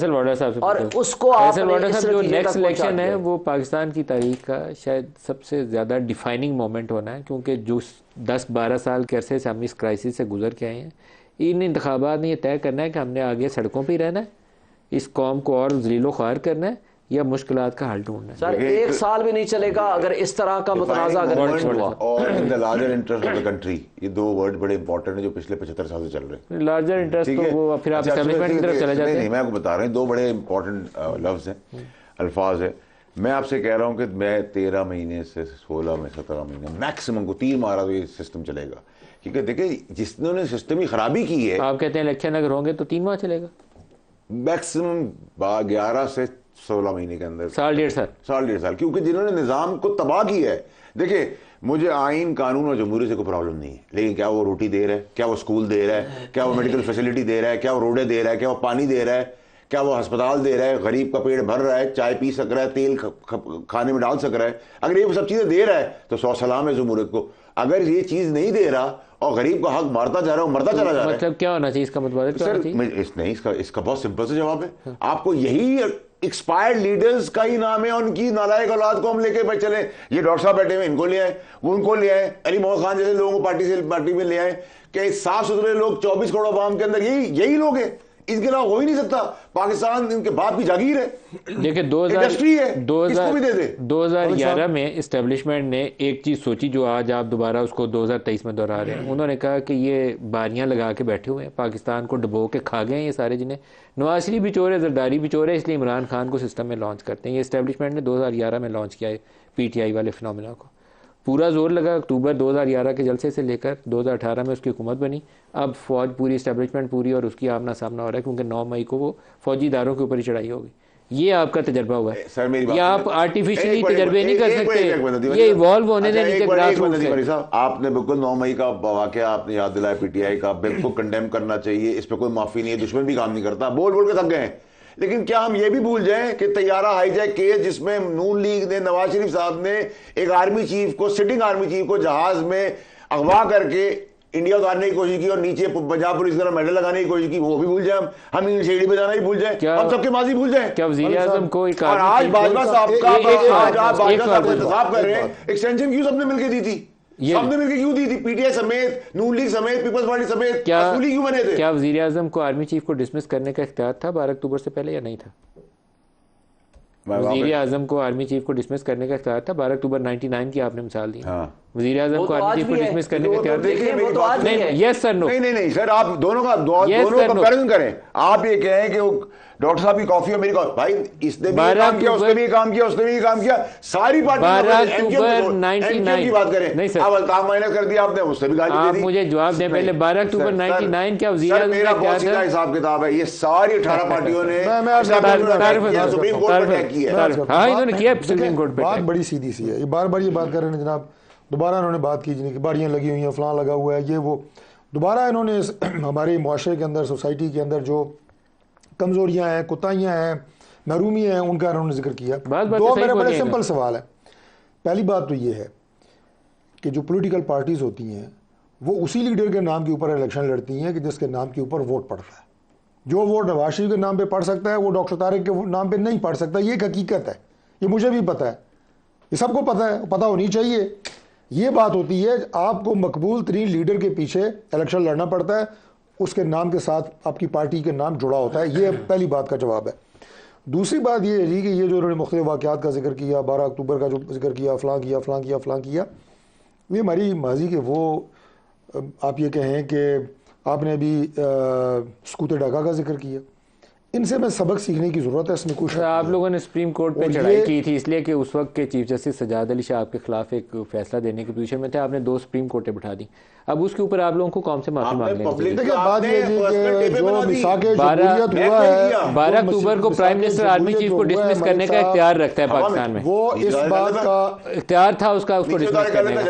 Faisal order صاحب سے اور اس کو آپ فیصل واڈر صاحب جو نیکسٹ الیکشن ہے ہے وہ پاکستان کی تاریخ کا شاید سب سے زیادہ ڈیفائننگ مومنٹ ہونا ہے، کیونکہ جو 10-12 سال کے عرصے سے ہم اس کرائسس سے گزر کے آئے ہیں، ان انتخابات نے یہ طے کرنا ہے کہ ہم نے آگے سڑکوں پہ ہی رہنا ہے، اس قوم کو اور ذلیل و خوار کرنا ہے یا مشکلات کا حل ڈھونڈنا ہے۔ سر ایک سال بھی نہیں چلے گا اگر اس طرح کا متنازع اور in the larger interest of the country, یہ دو ورڈ بڑے امپورٹنٹ ہیں جو پچھلے 75 سال سے چل رہے ہیں۔ لارجر انٹرسٹ تو وہ پھر آپ اسٹیبلشمنٹ کی طرف چلے جاتے ہیں۔ نہیں، میں آپ کو بتا رہا ہوں، دو بڑے امپورٹنٹ لفظ ہیں، الفاظ ہیں۔ میں آپ سے کہہ رہا ہوں کہ میں 13 مہینے سے 16 میں 17 مہینے میکسیمم کو 3 ماہ تو یہ سسٹم چلے گا، کیونکہ دیکھیں جس نے سسٹم کی خرابی کی ہے، آپ کہتے ہیں الیکشن اگر ہوں گے تو 3 ماہ چلے گا، میکسیمم 11 سے 16 مہینے کے اندر، سال ڈیڑھ سال، کیونکہ جنہوں نے نظام کو تباہ کیا ہے۔ دیکھیں مجھے آئین، قانون اور جمہوریت سے کوئی پرابلم نہیں ہے، لیکن کیا وہ روٹی دے رہا ہے؟ کیا وہ اسکول دے رہا ہے؟ کیا وہ میڈیکل فیسلٹی دے رہا ہے؟ کیا وہ روڈیں دے رہا ہے؟ کیا وہ پانی دے رہا ہے؟ کیا وہ ہسپتال دے رہا ہے؟ غریب کا پیٹ بھر رہا ہے؟ چائے پی سک رہا ہے؟ تیل کھانے میں ڈال سک رہا ہے؟ اگر یہ سب چیزیں دے رہا ہے تو 100 سلام ہے جمہوریت کو۔ اگر یہ چیز نہیں دے رہا اور غریب کا حق مارتا جا رہا ہے، مرتا چلا جا رہا ہے، مطلب کیا ہونا چاہیے اس کا مطلب؟ سر اس کا بہت سمپل سا جواب ہے، آپ کو یہی ایکسپائرڈ لیڈرز کا ہی نام ہے، ان کی نالائق اولاد کو ہم لے کے چلیں۔ یہ ڈاکٹر صاحب بیٹھے ہوئے، ان کو لے آئے، وہ ان کو لے آئے، علی محمد خان جیسے لوگوں کو پارٹی میں لے آئے، کہ صاف ستھرے لوگ 24 کروڑ عوام کے اندر یہی لوگ ہیں۔ اس کے علاوہ ہو ہی نہیں سکتا۔ پاکستان ان کے باپ کی جاگیر ہے، دیکھیں انڈسٹری ہے، کس کو بھی دے دے۔ 2011 میں اسٹیبلشمنٹ نے ایک چیز سوچی جو آج آپ دوبارہ اس کو 2023 میں دہرا رہے ہیں۔ انہوں نے کہا کہ یہ باریاں لگا کے بیٹھے ہوئے ہیں، پاکستان کو ڈبو کے کھا گئے ہیں یہ سارے، جنہیں نواز شریف بھی چور ہے، زرداری بھی چور ہے، اس لیے عمران خان کو سسٹم میں لانچ کرتے ہیں۔ یہ اسٹیبلشمنٹ نے 2011 میں لانچ کیا ہے پی ٹی آئی والے فنومینا کو، پورا زور لگا۔ اکتوبر 2011 کے جلسے سے لے کر 2018 میں اس کی حکومت بنی۔ اب فوج پوری، اسٹیبلشمنٹ پوری، اور اس کی آمنا سامنا ہو رہا ہے، کیونکہ 9 مئی کو وہ فوجی اداروں کے اوپر ہی چڑھائی ہوگی۔ یہ آپ کا تجربہ ہوا ہے، سر میری یہ آپ آرٹیفیشلی تجربے نہیں کر سکتے، یہ ایوالو ہونے دیں نیچے گراس روٹ سے۔ آپ نے بالکل 9 مئی کا واقعہ آپ نے یاد دلایا، پی ٹی آئی کا، بالکل کنڈیم کرنا چاہیے، اس پہ کوئی معافی نہیں ہے، دشمن بھی کام نہیں کرتا، بول کے تھک گئے ہیں۔ لیکن کیا ہم یہ بھی بھول جائیں کہ طیارہ ہائی جیک کیس جس میں نون لیگ نے، نواز شریف صاحب نے ایک آرمی چیف کو، سٹنگ آرمی چیف کو جہاز میں اغوا کر کے انڈیا اتارنے کی کوشش کی اور نیچے پنجاب پولیس کا میڈل لگانے کی کوشش کی، وہ بھی بھول جائیں ہم انگلش شیڈی پہ جانا ہی بھول جائیں، ہم سب کے ماضی بھول جائیں؟ کیا وزیر اعظم کو ایک اور آج باجوہ صاحب کا انتخاب کر رہے ہیں، ایکسٹینشن کیوں سب نے مل کے دی تھی؟ سب نے مل کے کیوں دی تھی؟ پی ٹی آئی سمیت، نون لیگ سمیت، پیپلز پارٹی سمیت، اصولی کیوں بنے تھے؟ کیا وزیر اعظم کو آرمی چیف کو ڈسمس کرنے کا اختیار تھا 12 اکتوبر سے پہلے یا نہیں تھا؟ وزیر اعظم کو آرمی چیف کو ڈسمس کرنے کا اختیار تھا 12 اکتوبر 99 کی آپ نے مثال دی۔ وزیر اعظم کو آرمی چیف کو ڈسمس کرنے کا اختیار تھا؟ نہیں، یس سر نو؟ نہیں سر، آپ دونوں کا کمپیریزن کریں۔ آپ یہ کہیں کہ ڈاکٹر صاحب کی کافی اور میری کافی، بھائی اس نے بھی کام کیا، اس نے بھی کام کیا، اس نے بھی کام کیا، ساری پارٹی 12 اکتوبر 99 کی بات کریں۔ نہیں سر، اب الطاف مائنس کر دیا آپ نے، اس سے بھی گالی دے دی۔ آپ مجھے جواب دیں پہلے، 12 اکتوبر 99 کیا وزیر اعظم میرا کا کیا بہت سیدھا تھا؟ حساب کتاب ہے، یہ ساری 18 پارٹیوں نے سپریم کورٹ پر اٹیک کیا ہے۔ ہاں انہوں نے کیا سپریم کورٹ پہ۔ بات بڑی سیدھی سی ہے، بار بار یہ بات کر رہے ہیں جناب، دوبارہ انہوں نے بات کی جن کی باڑیاں لگی ہوئی ہیں، فلاں لگا ہوا ہے، یہ وہ، دوبارہ انہوں نے ہمارے معاشرے کے اندر، سوسائٹی کے اندر جو کمزوریاں ہیں، کوتاہیاں ہیں، محرومی ہیں، ان کا انہوں نے ذکر کیا۔ دو میرے بڑے سمپل سوال ہیں۔ پہلی بات تو یہ ہے کہ جو پولیٹیکل پارٹیز ہوتی ہیں وہ اسی لیڈر کے نام کے اوپر الیکشن لڑتی ہیں کہ جس کے نام کے اوپر ووٹ پڑتا ہے۔ جو ووٹ نواز شریف کے نام پہ پڑ سکتا ہے وہ ڈاکٹر طارق کے نام پہ نہیں پڑ سکتا، یہ ایک حقیقت ہے، یہ مجھے بھی پتہ ہے، یہ سب کو پتہ ہے، پتہ ہونی چاہیے۔ یہ بات ہوتی ہے آپ کو مقبول ترین لیڈر کے پیچھے الیکشن لڑنا پڑتا ہے، اس کے نام کے ساتھ آپ کی پارٹی کے نام جڑا ہوتا ہے، یہ پہلی بات کا جواب ہے۔ دوسری بات یہ ہے جی کہ یہ جو انہوں نے مختلف واقعات کا ذکر کیا، 12 اکتوبر کا جو ذکر کیا، فلاں کیا فلاں کیا فلاں کیا، یہ ہماری ماضی کے وہ، آپ یہ کہیں کہ آپ نے ابھی سکوت ڈاکا کا ذکر کیا، ان سے میں سبق سیکھنے کی ضرورت ہے، اس میں کچھ آپ لوگوں نے سپریم کورٹ پہ چڑھائی کی تھی اس لیے کہ اس وقت کے چیف جسٹس سجاد علی شاہ آپ کے خلاف ایک فیصلہ دینے کی پوزیشن میں تھے، آپ نے 2 سپریم کورٹیں بٹھا دی، اب اس کے اوپر آپ لوگوں کو کون سے معافی مانگ لیں؟ دیکھیں بات یہ جی کہ جو مساق جمہوریت ہوا ہے، 12 اکتوبر کو پرائم منسٹر آرمی چیف کو ڈسمس کرنے کا اختیار رکھتا ہے پاکستان میں، وہ اس بات کا اختیار تھا اس کا، اس کو ڈسمس کرنے کا،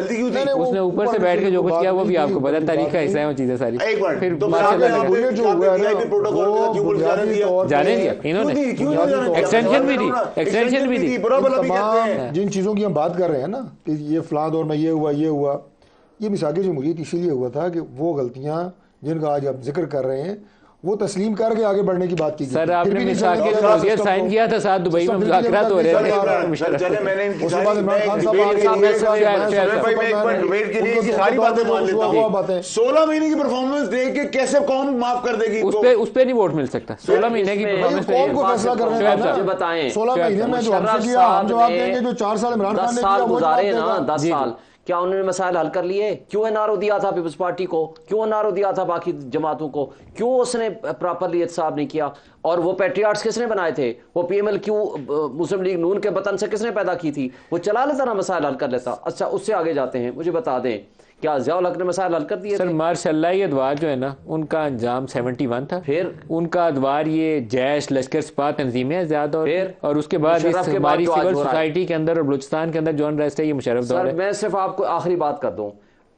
اس نے اوپر سے بیٹھ کے جو کچھ کیا وہ بھی آپ کو پتا، تاریخ کا حصہ ہے وہ چیزیں ساری، پھر جو ہوا ہے نا جانے دیا انہوں نے، ایکسٹینشن بھی دی، تمام جن چیزوں کی ہم بات کر رہے ہیں نا کہ یہ فلاں دور میں یہ ہوا، یہ مساق جمہوریت اسی لیے ہوا تھا کہ وہ غلطیاں جن کا آج آپ ذکر کر رہے ہیں وہ تسلیم کر کے آگے بڑھنے کی بات کی گئی سر تھی. آپ پھر نے بھی نہیں میثاق چل رہا جمہوریت سسٹم سائن کو. کیا تھا، ساتھ دبئی میں سسٹم مذاکرات ہو رہے چلے میں نے ان کی اس کے بعد عمران خان صاحب آ گئے. ویٹ کے لیے ساری باتیں مان لیتا ہوں. 16 مہینے کی پرفارمنس دیکھ کے کیسے قوم معاف کر دے گی؟ اس پہ نہیں ووٹ مل سکتا. 16 مہینے کی پرفارمنس پہ قوم کو فیصلہ کرنے کا مجھے بتائیں 16 مہینے میں جو ہم سے کیا ہم جواب دیں گے. جو 4 سال عمران خان 10 نے سال کیا وہ گزارے جواب نا، دے گا. 10 سال کیا انہوں نے مسائل حل کر لیے؟ کیوں این آر او دیا تھا پیپلز پارٹی کو؟ کیوں این آر او دیا تھا باقی جماعتوں کو؟ کیوں اس نے پراپرلی احتساب نہیں کیا؟ اور وہ پیٹریاٹس کس نے بنائے تھے؟ وہ پی ایم ایل کیوں مسلم لیگ نون کے بطن سے کس نے پیدا کی تھی؟ وہ چلا لیتا نا، مسائل حل کر لیتا. اچھا اس سے آگے جاتے ہیں، مجھے بتا دیں کیا ضیاء الحق نے مسائل حل کر دیے سر؟ تھے؟ ماشاء اللہ یہ ادوار جو ہے نا ان کا انجام 71 تھا. پھر ان کا ادوار یہ جیش لشکر سپاہ تنظیمیں زیادہ پھر اور اس کے بعد مشرف کے بعد ہماری جو آج سول ہو رہا ہے. سوسائٹی کے اندر اور بلوچستان کے اندر جو انریسٹ ہے یہ مشرف دور سر ہے. میں صرف آپ کو آخری بات کر دوں،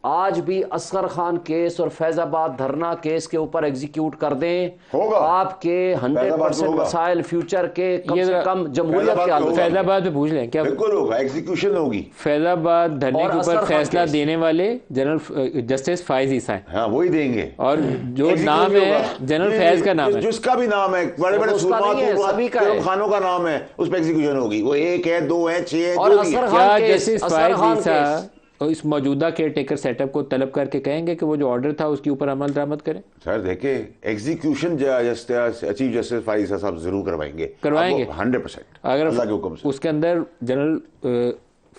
آج بھی اصغر خان کیس اور فیض آباد دھرنا کیس کے اوپر ایگزیکیوٹ کر دیں، ہوگا. آپ کے 100% مسائل فیوچر کے کم سے کم جمہوریت کے حل. فیض آباد پہ پوچھ لیں کیا بالکل ہوگا، ایگزیکیوشن ہوگی. فیض آباد دھرنے اور کے اوپر اصغر خان فیصلہ کیس. دینے والے جنرل جسٹس فائز عیسیٰ ہیں، ہاں وہی دیں گے. اور جو نام ہے جنرل فیض کا نام ہے، جس کا بھی نام ہے، بڑے بڑے اس کا نہیں ہے، سبھی کا ہے. خانوں کا نام ہے، اس پہ ایگزیکیوشن ہوگی. وہ 1 ہے 2 ہے 6 ہے اور جو بھی ہے. اصغر کیا خان کیس، جسٹس اصغر فائز خان عیسیٰ کیس اس موجودہ کیئر ٹیکر سیٹ اپ کو طلب کر کے کہیں گے کہ وہ جو آرڈر تھا اس کے اوپر عمل درآمد کریں؟ سر دیکھیں ایگزیکیوشن چیف جسٹس فائز صاحب ضرور کروائیں گے 100%. اگر اللہ کے حکم سے اس کے اندر جنرل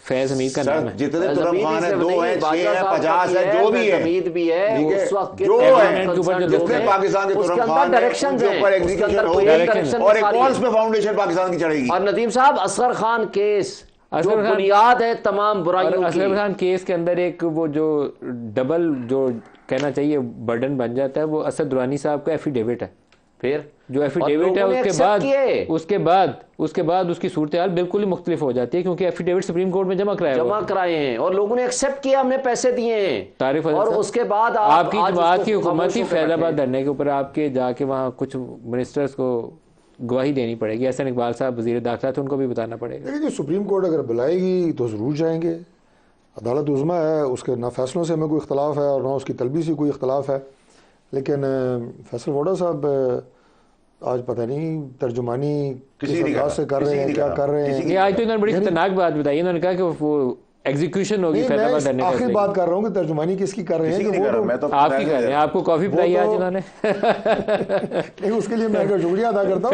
فیض حمید کا نام ہے. جتنے ترم خان ہیں 2 ہیں 6 ہیں 50 ہیں جو بھی ہے حمید بھی ہے، اس وقت کے جو ہے جتنے پاکستان کے ترم خان ڈائریکشنز ہیں، اوپر ایگزیکیوشن ہوگی اور ایک کون پہ فاؤنڈیشن پاکستان کی چڑھے گی. اور ندیم صاحب اصغر خان کیس جو بنیاد ہے تمام برائیوں کی. اصغر خان کیس کے اندر ایک وہ جو ڈبل جو کہنا چاہیے برڈن بن جاتا ہے وہ اسد درانی صاحب کا ایفیڈیوٹ ہے. پھر جو ایفیڈیوٹ ہے اس کے بعد اس کی صورتحال بالکل ہی مختلف ہو جاتی ہے، کیونکہ ایفیڈیوٹ سپریم کورٹ میں جمع کرائے ہیں اور لوگوں نے ایکسیپٹ کیا، ہم نے پیسے دیے ہیں. تعریف اور اس کے بعد آپ کی جماعت کی حکومت ہی فیض آباد دھرنے کے اوپر آپ کے جا کے وہاں کچھ منسٹرز کو گواہی دینی پڑے گی. احسن اقبال صاحب وزیر داخلہ تھے، ان کو بھی بتانا پڑے گا. لیکن جو سپریم کورٹ اگر بلائے گی تو ضرور جائیں گے. عدالت عظمیٰ ہے، اس کے نہ فیصلوں سے ہمیں کوئی اختلاف ہے اور نہ اس کی طلبی سے کوئی اختلاف ہے. لیکن فیصل ووڈا صاحب آج پتہ نہیں ترجمانی کس انداز سے کر رہے ہیں، کیا کر رہے ہیں. آج تو انہوں نے بڑی خطرناک بات بتائی. انہوں نے کہا کہ وہ ایگزیکیوشن ہوگی فیض آباد دھرنے. آخری بات کر رہا ہوں کہ ترجمانی کس کی کر رہے ہیں. آپ کی کر رہے ہیں. آپ کو کافی پلائی آج انہوں نے. اس کے لیے میں شکریہ ادا کرتا ہوں.